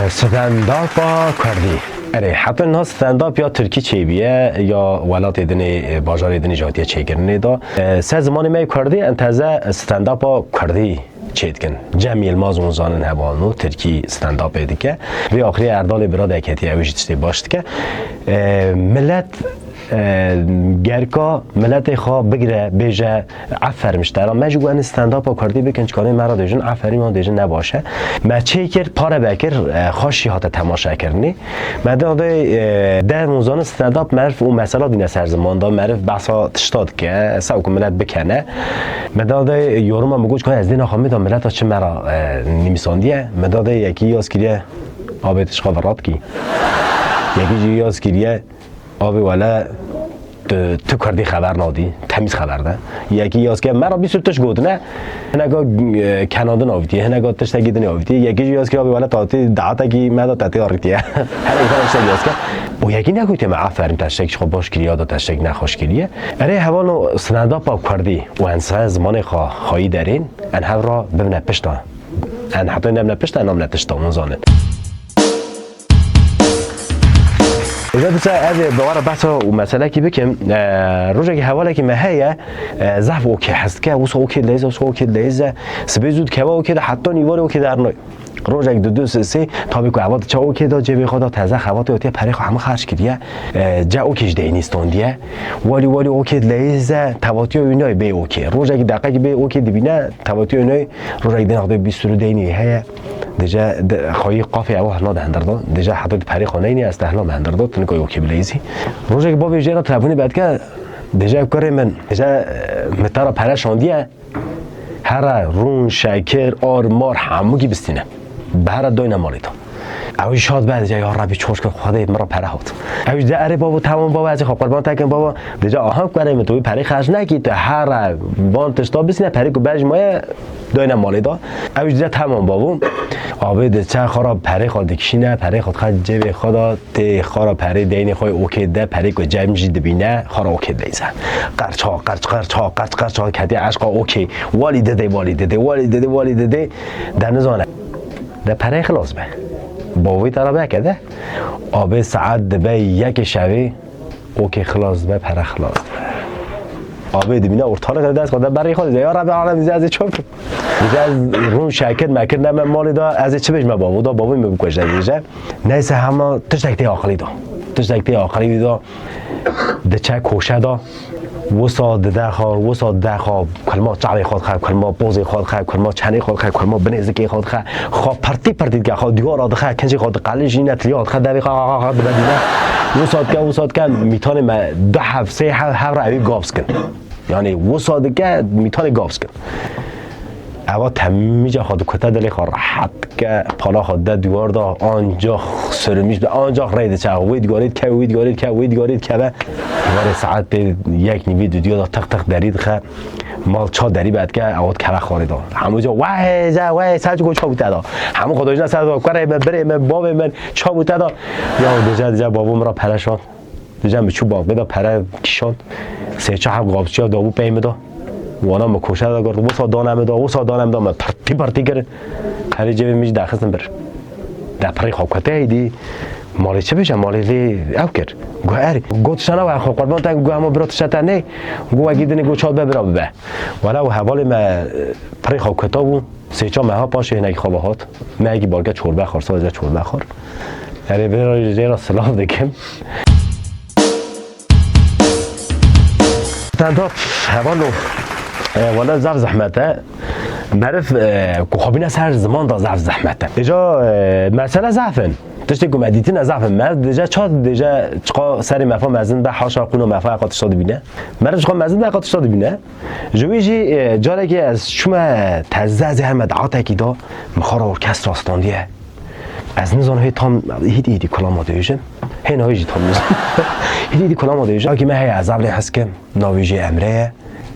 ستنداپ کردی اره حتی نه ستنداپ یا ترکی چی بیه یا ولات دنی بازار دنی جاتیه چی کرنه دا سه زمانی می کردی انتظار ستنداپ کردی چید کن جمعی الماز اون زانن هوانو ترکی ستنداپ دیگه و آخری اردال براد اکتی اوجیستی باشد که ملت گرکا ملت خواه بگیره بیجه عفر مشترا مجو ان استنداپ کردی بکن چکانه مرا دیجن عفری ما دیجن نباشه ما چه کرد پاره بکر خوشی هات تماشا کردنی مداده در موزان استنداپ معرف اون مسئله دینه سر زمان دا معرف بحثا تشتاد که سعی کن ملت بکنه مداده یورما مگوش کنه از دین آخامی دا ملت چه مرا نمیساندیه مداده یکی یاز کریه آبیتش خواه وراد کی یکی یاز کریه آبی ولی تو کردی خبر نادی تمیز خبر ده یکی یاز که مرا 20 تاش گفت نه هنگا کانادا ناویدی هنگا تاش تگید ناویدی یکی یاز که آبی ولی تاتی دعوت کی مدا تاتی آردیه هر یک تاش یاز که او یکی نگویی ما عفریم تاش خب باش کریه داد تاش نخوش کریه اره هوانو سندا پاپ کردی و انسان زمان خواهی دارین ان هر را ببینه پشتا ان حتی نبینه پشتا نام نتشتا منزانه اجازه بس از دوباره بحث و مسئله کی بکم روزی که حواله که مهیه ضعف اوکی هست که وسو اوکی لیزه وسو اوکی لیزه سبزود که اوکی حتی نیوار اوکی در نوع روزی که دو سه تابی که عوض چه اوکی دا جبی خدا تازه خوات اوتی پریخ همه خرج کردیه جا اوکیش دینیستون دیه ولی اوکی لیزه تواتی اونای به اوکی روزی که دقیقی به اوکی دبینه تواتی اونای روزی که دناخته 20 دینی هه دیجا خواهی قافی او هلا دهندردا دیجا حتی پری خانه اینی از تهلا مهندردا تنی کوی اوکی بلیزی روزی که بابی جرا تلفنی بعد که دیجا کاری من دیجا متارا پرشاندیه هر رون شکر آرمار هموگی بستینه به هر دوی نمالیدا اوی شاد بعد یا ربی چوش که خدای مرا پره هات اوی داره بابا تمام بابا از خب قربان تکن بابا دیجا آهنگ کریم تو پری خرج نکید هر وان تشتا بسینه پری کو بج مایه دوی نمالیدا اوی دیجا تمام بابا آبه چه خراب پری خود کشینه پری خود خد جیب خدا تی خراب پری دینی خوی اوکی ده پری کو جمع جید بینه خراب اوکی دیزه قرچ کدی عشق اوکی والی ده در نزانه ده پری خلاص به باوی طرابه کده آبه ساعت به یک شوی اوکی خلاص به پر خلاص آبه دبینه ارتاله کرده دست خدا برای خود یا رب العالمین از چوب دیگه از رون شرکت مکر نه مالی دا از چه بهش بابو دا بابوی میگوشه دیگه نیست همه تشکتی آخری دا ده چه کوشه دا وسط ده خواب کلمات چاوی خود خواهد کلمات بوزی خود خواهد کلمات چنی خود خواهد کلمات بنزدیکی خود خواهد خواب پرتی که خواب دیوار آده خواهد کنچی خود قلیش این اتلیات خواهد دوی خواهد بدینه وسط که میتونه ما 2 هفت 3 هفت روی گابس کن یعنی وسط که میتونه گابس کن اوا تمیجا خود کتا دلی خود راحت که پالا خود ده دیوار دا آنجا سرمیش به آنجا رید چه وید گارید که به دیوار ساعت به یک نیوی دیو دا تق درید خه مال چا دری بعد که اوت کلا خورید همونجا وای ساعت کو چا بوده دا همون خدایش نه ساعت کار بره من باب من چا بوده دا یا دیجا بابام را پرشان دیجا به چوب باغ بدا پره کشان 3-4 هم قابچی دابو پیم دا وانا مکوشه دا گرد وسا دانم دا من پرتی کرد هر جبه میج داخستم بر در پری خواب کته ایدی مالی چه بشه مالی لی او کرد گوه اری گوه تشنه و خواب قربان تا گوه همه برا تشته نه گوه گیدنی گوه چاد ببرا ببه ولی و حوالی ما پری خواب کته بو 3-4 ماه پاشه هنگی خوابه هات من اگه بارگه چوربه خور سازه چوربه خور یعنی برای را سلام دکم تنداب حوالو ولی زف زحمته معرف خوابین سر زمان دا زف زحمته دیجا مسئله زفن تشتی که مدیتین از زفن مرد دیجا چقا سری مفا مزن به حاشا قونو مفا اقاتش داده بینه مرد چقا مزن به اقاتش داده بینه جویجی جاره که از شما تزده هر مدعاته که دا مخار ارکستر آستاندیه از نزان های تام هیدی کلام آدهیجن هی نهایجی تام نزان هیدی کلام آدهیجن اگه من هی از اولی هست که ناویجی امره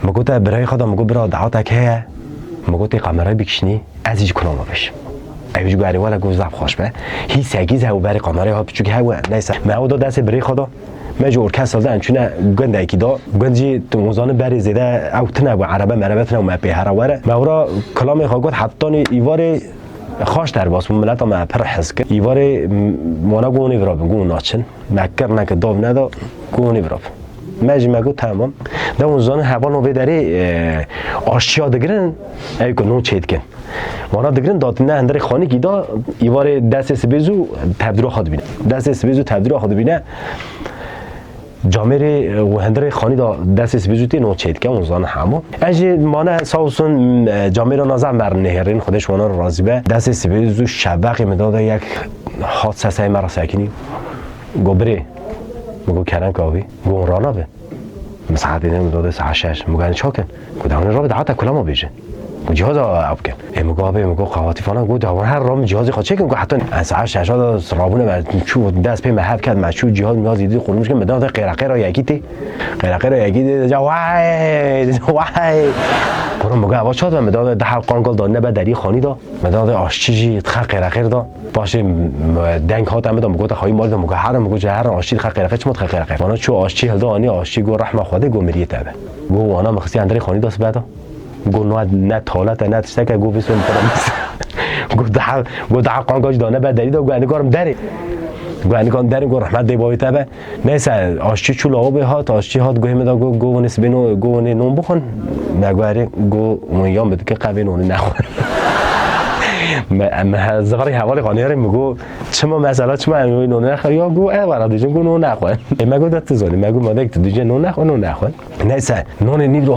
مگو تا برای خدا مگو برا دعوت که مگو تی قمره بکشنی از هیچ کنام بش ایوج گاری ولی گوز زب خوش به هی سگیز هاو بری قمره ها پیچوک هاو نیست ما دا دست برای خدا مجور کس دادن چونه گنده اکی دا گنجی تو موزان بری زده او تنه و عربه مربه تنه و مپی هر وره ما ورا کلام خواهد حتی ایوار خواش در باس ملت ما پر حس کرد ایواره مانا گونی براب گون ناچن مکر نک داو ندا گونی براب ماجی مگو تمام ده اون زن هوا نو بدری آشیا دگرن ای کو نو چید کن مانا دگرن داد نه اندر خانی کی دا ایواره دست سبزو تبدیل خود بینه دست سبزو تبدیل خود بینه جامعه و هندره خانی دا دست سبزوتی نو چید که اون زن همو اجی مانه ساوسون جامعه را نظر بر نهرین خودش وانا راضی به دست سبزو شبقی مداد یک حادثه سای مرا ساکنی گبره مگو کردن کاوی گو رانا به مساعد دیدن مداد ساعت 6 مگو چا کن گو دهان را به دعوت کلا ما بیجه گو جهاز آب کن مگو آبه مگو قواتی فانا گو دهان هر رام جهازی خود چه کن گو حتی ساعت 6 دا رابونه چو دست پی محب کرد مشو جهاز میاز دیدی خورمش کن مداد قیرقه را یکی تی قیرقه را یکی دی جا وای وای برام مگو آواز شد و مداد ده قانقل داد نه به دری خانی دا مداد آشچی خق قیرقه دا باشه دنگ هات هم مگو تا خواهی مال دا مگو هر مگو جهر آشچی خق قیرقه چمت خق قیرقه وانا چو آشچی هل دا آنی آشچی گو رحمه خواده گو مریه تبه گو وانا مخصی اندری خانی داست بعدا گو نه تالت نه تشتک گو بسون پرمیس گو ده قانقاش دانه به دری دا گو انگارم دری گو انگارم دری گو رحمت دی باوی تبه نیسه آشچی چو لاغو هات آشچی هات گوهی مدا گو نسبینو گو نون بخون نگوهری گو میام بده که قوی نون نخون زغری حوالی خانی هرم میگو چما مسئله چما امیوی نون نخور یا گو برا دیجن گو نون نخون مگو دست زانی مگو ماده که دیجن نون نخون نیسه نون نیرو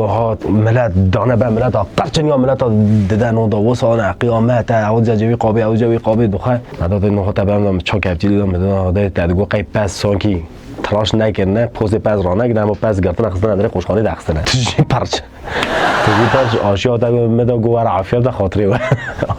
هات ملت دانه به ملت قرچن یا ملت دیدن نون دا وسانه قیامت عوض جوی قابه دخه مداد نوها تبرم چا کفتی دیدم مداد دادگو قیب پس سانکی تلاش نکردن پوز پس را نگیرن اما پس گرفتن خستن نداره خوشخانه دخستنه تجی پرچ آشی آتا مدا گوار عافیت دا خاطری و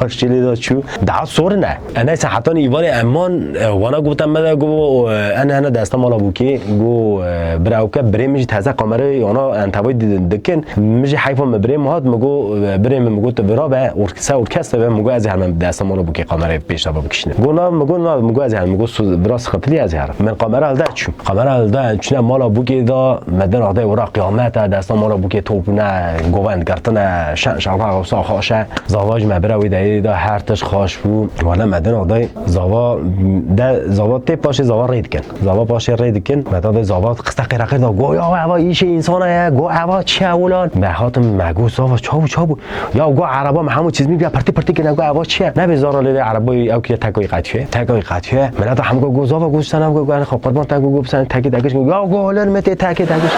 آشی لیدا چو ده سور نه انا حتی ایوان امان وانا گفتم مدا گو انا دستا مالا بوکی گو براوکه بریم میجی تازه کامره یانا انتوای دکن میجی حیفان مبریم هات مگو بریم مگو تبرا به ارکسته به مگو از هر من دستا مالا بوکی کامره پیش تا بکشنه گو نه مگو از هر مگو براس خطلی از هر من کامره الدا چون کامره الدا چون مالا بوکی دا مدن آده ورا قیامت دستا مالا بوکی توپ نه گوان گرتن شعبها وصا خاشه زواج مبروی دایی دا هر تش خاش بو وانا مدن آدای زوا تیپ باشه زوا رید کن زوا باشه رید کن مداد زوا قصه قرقه دا گو یا هوا ایش انسانه گو هوا چی اولان به هاتم مگو زوا چابو یا گو عربا همون چیز میگه پرتی کنه گو هوا چیه نه بزارا لیده عربای او که تکای قطعه ملت هم گو زوا گوشتنم گو خب قربان تگو گو بسن تکی دگش یا گو هولن مت تکی دگش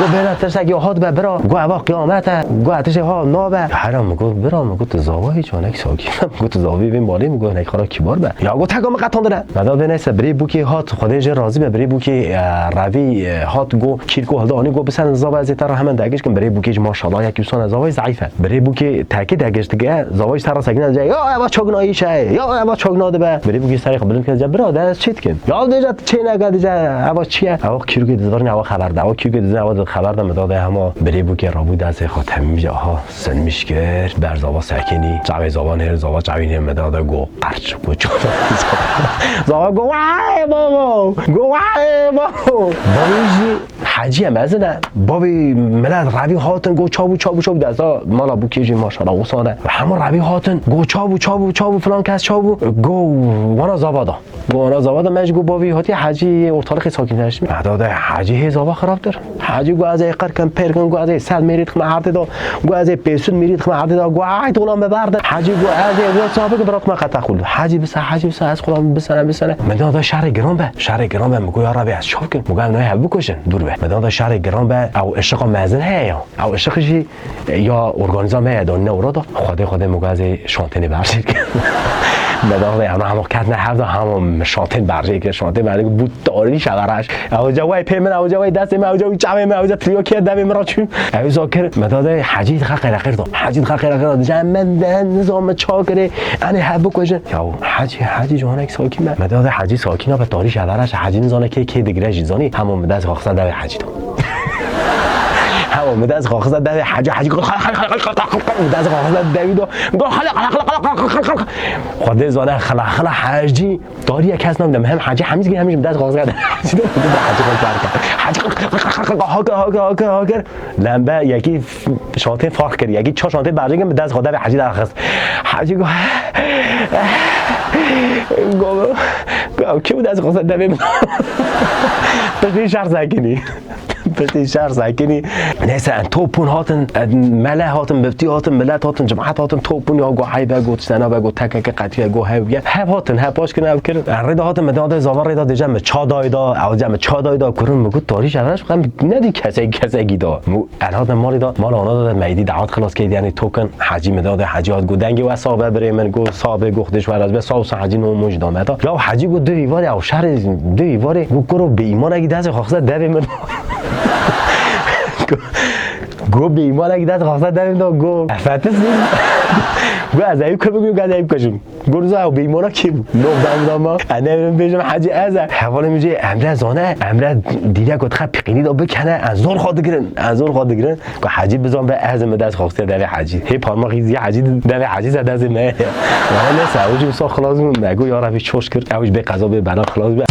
گو برا ترسک یا هات برا گو هوا قیامت گو اتش ها نابه هرام میگو برام میگو تو زاوا هیچ ونک ساکی میگو تو زاوی بین بالی میگو نک خرا کیبار به یا گو تگام قطان داره بعدا بنس بری بوکی هات خودش راضی به بری بوکی روی هات گو کیرکو هدا آنی گو بسن زاوا از تر همن دگش کن بری بوکی ماشاءالله یک انسان زاوی ضعیفه بری بوکی تاکی دگش دیگه زاوی تر سگین جای یا اوا چوگنایی شه یا اوا چوگناده به بری بوکی سری خبرن که برادر چیت کن یا دیجا چی نگه دیجا اوا چیه اوا کیرکو دیدار اوا خبر ده اوا کیرکو دیدار اوا خبر ده مداده همه بری بوکی رابو دست خاطر میجه ها سن میشکر بر زاوا ساکنی جوی زبان هر زاوا جوی مداد گو قرچ گو چون زاوا گو وای بابا بابیجی حاجی هم از نه بابی ملت روی هاتن گو چابو دستا مالا بو کیجی ماشاءالله وسانه همه روی هاتن گو چابو فلان کس چابو گو وانا زاوادا مج گو بابی هاتی حاجی ارتاق ساکن نش مداد حاجی زاوا خراب در حاجی گو از اقر کم پرکن گو از سال میرید خم هرت دا گو از پیسون میرید خم هرت دا گو ای دولام ببرد حاجی گو از صاحب که برات ما قطع خول حاجی بس از خودم بسنه مداد شهر گران به میگو یا ربی از چاپ کن میگم نه هبو کشن دور به مداد شهر گران به او عشق مازن هه او عشقشی یا ارگانیزم هه دونه اورا خود میگو از شانتنی برشید مداد همه کات نه هفته همه شانتن برجه که شانتن برجه بود داری شورش او جوای پیمن او جوای دست ما او جوای چاوی ما او تریو که دم مرا چون او زاکر مداد حجید خیر داد حجید خیر داد جمن نظام چاکره انا هبو کجن یا حجی جوانک ساکی مداد حجی ساکینا به داری شورش حجی نزانه که دیگه جیزانی همون دست واخسن دم حجی مدرس خاص ده حاجه مدرس خاص دوید خود زانه خلا حاجی داری کس نمیدم هم حاجی همیشه همیشه مدرس خاص کرده حاجی هاکر لمبه یکی شانته فرق کرد یکی 4 شانته برجنگ مدرس خاص حاجی درخواست حاجی گفت کی بود از خواست دویم پشتی شهر ساکنی پشتی شهر ساکنی نیست توپون هاتن مله هاتن بفتی هاتن ملت هاتن جماعت هاتن توپون یا گو حی بگو تشتنا بگو تک قطعی گو هی بگه هب هاتن هب باش کنه کرد رد هاتن مداد زاور رد جمع چا دایدا او جمع چا دایدا کرون مگو تاریش اولش بخم ندی کسی گیدا الهات مالی دا مال آنها داد میدی دعوت خلاص کرد یعنی توکن حجی مداد حجیات گو دنگی و صابه بره من گو صابه گختش ور از به صاحب حجی نو موج دامتا یا حجی گو دو ایوار او شهر دو ایوار گو کرو به ایمان اگه دست خاصه دوی من گو به ایمان اگه دست خاصه دویم دا گو فتس گو از ایو که بگویم گو ایو کشم گو روزا او به ایمانا کی بود نو دام ما انا برم بیجم حجی ازه حواله میجه امره زانه امره دیده گو تخب پیقینی دا بکنه انزور خواهد گرن گو حجی بزن به ازم دست خاصه دوی حجی هی پارما خیزی حجی دوی حجی زد از مه ولی نسه اوجی بسا خلاص مون نگو یا روی چوش کرد اوج به قضا به بنا خلاص به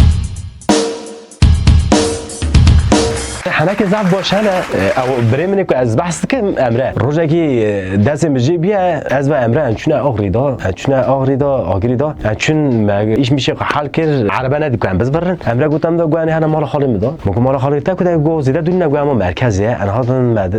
همه که زب باشن او بریم که از بحث که امره روزی که دست مجی بیا از و امره انچونه آغری دا چون ایش میشه حل کرد عربه ندی کنم بس برن امره گفتم دا گوانی هر مال خالی میدا مگه مال خالی تا کده گو زیده دون نگو اما مرکزه ان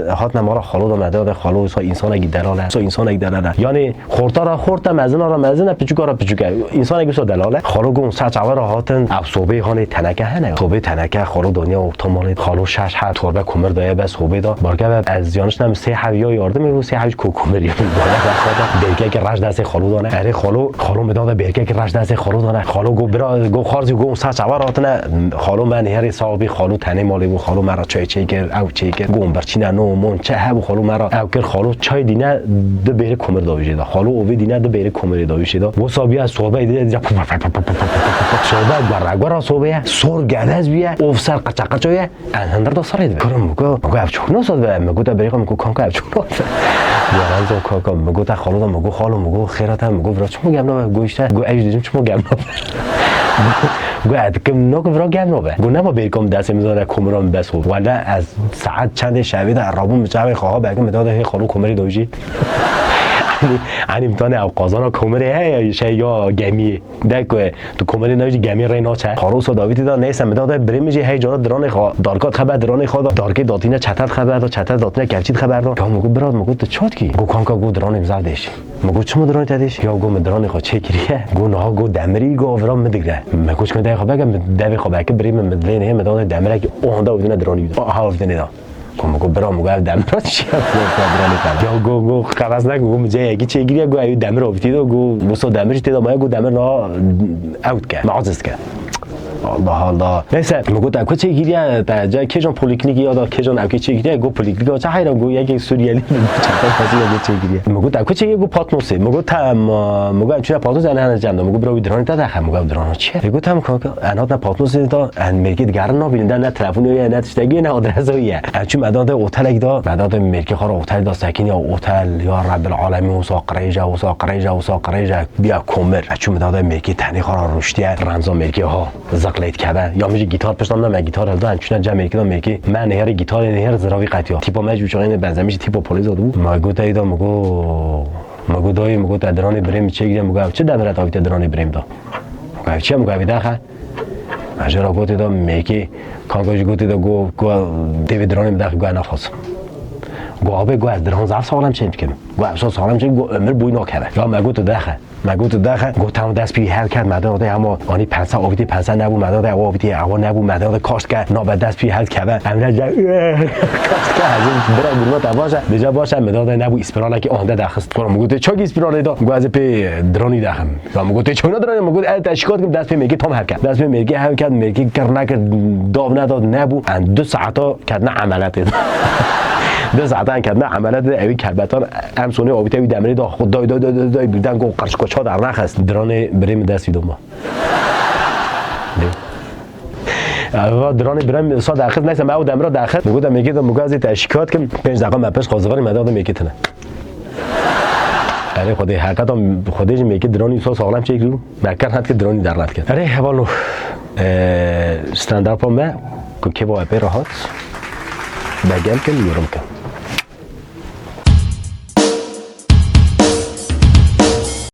هاتن مال خالو دا مداد خالو سو انسان اگه دلاله سو انسان اگه دلاله یعنی خورتا را خورتا مزنا را مزنا پچوکا را پچوکا انسان اگه سو دلاله خالو گون ساعت چاور هاتن اب صوبه خانه تنکه هنه صوبه تنکه خالو دنیا و تا مال خالو هر توربه کمر دایه بس خوبه دا بارگه از زیانش نم سه حویا یارده میرو سه حوج کوکمر یا بالا خدا برکه که رش دست خالو دانه اره خالو مداد برکه که رش دست خالو دانه خالو گو برا گو خارزی گو ساعت چاور راتنه خالو من هر صاحبی خالو تنه مالی بو خالو مرا چای گر او چای گر گم برچینه نو مون چه هبو خالو مرا او کر خالو چای دینه دو بیر کمر داویشه دا خالو اوی دینه دو بیر کمر داویشه دا و صابیا صوبه دیده صوبه گرا صوبه سور گداز بیا افسر قچقچویه اندر دا سر مگو افچون نساد به مگو تا بریقم مگو کانکا افچون یاران زو کاکا مگو تا خالو دا مگو خالو مگو خیرات مگو برا چمو گم نو گوشته گو ایج دیدم چمو گم نو گو ادکم نو برا گم نو گو نما بریقم دست میذاره کمرام بس ولی از ساعت چند شبیه در رابون مچاوی خواه بگم مداد هی خالو کمری دوجی ani imtihane av qazana komere hay ya gemi دک تو کمری نوی گمی رای ناچه خاروس و داویدی دا نیست مداد بریمجی هی جان دران خوا دارکات خبر دران خوا دارکی داتینه چتت خبر دا چتت داتینه کلچید خبر دا گام گو براد مگو تو چات کی گو کانکا گو دران امزادش مگو چمو دران تدیش یا گو مدران خوا چه کریه گو نه گو دمری گو اورام مدگره مگوش کنه خوا بگم دوی خوا بک بریم مدلین هم مداد دمره که اوندا ودینه درانی ها ودینه دا گو برام گو دمرات چی یا گو خواست نگو مجه یکی چه گیریه گو ایو دمر آبتی دا گو بسا دمرش تیدا مایه گو دمر نا اوت که معاذ که الله نسه مگو تا چه گیریه تا جای کجان پلیکلینیک یا دا کجان اوکی چه گیریه گو پلیکلینیک چه حیرم گو یکی سوریالی چطور فاصله گو چه گیریه مگو تا چه گو پاتنوسه مگو تا مگو چه پاتنوس انا جنده مگو برای درانی تا داخل مگو درانی چه مگو تا مگو انا تا پاتنوس تا ان میگی دیگر نبینده نه تلفن یا نه تشتگی نه آدرسیه چون مداد هتل دا مداد میگی خارا هتل دا ساکن یا هتل یا رب العالمین و ساقریجا بیا کمر چون مداد میگی تنی خارا رشتیه رمضان میگی ها زقلیت کبه یا میگه گیتار پشتم نه گیتار هلدا چون جمع میگه میگه من نهر گیتار نهر زراوی قطیا تیپا مج بچین بنزمیش تیپا پلیس داد بود مگو تایدا مگو دای مگو تا درانی بریم چه گیرم مگو چه دمره تا درانی بریم دا مگو چه مگو بیداخه ماجرا گوت دا میگه کانگوش گوت دا گو دیو درانی بداخ گو نفاس گو آب گو از دران زار سالم چه میکنم گو افسوس سالم چه گو عمر بوی نکره یا مگو تو داخه مگو تو داخل گفتم دست بی هر کرد مداد اما آنی 500 آبیتی 500 نبود مداد آبیتی اوا نبود مداد کاشت کرد ناب دست بی هر کرد امروز کاشت کرد برای گروه تا باشه دیجا باشه مداد نبود اسپرالا که آنده داخست کنم مگو تو چاگی اسپرالا دا گو از پی درانی داخم یا مگو تو چون درانی مگو تشکیلات که دست پی میگی تام هر کرد دست پی میگی هر کرد میگی کرنا کرد داو نداد نبود اند 2 ساعتا کردن عملیات 2 ساعت کردن عملیات اوی کلبتان ام سونی آبیتی اوی دمری دا خود دای بودن گو قرش کوچا در نخست درانه بریم دست ویدوم با و درانی برم سا داخل نیستم او دمرا داخل بگودم میگه دم مگازی تشکیات کم 5 دقیقه مپس خوازواری مدادم میکیتنه اره خودی حقیقت هم خودش میگه درانی سا سالم چه کرد مکر هات که درانی در رد کرد اره حوالو استاندارد ما که با اپی راحت بگم که میورم که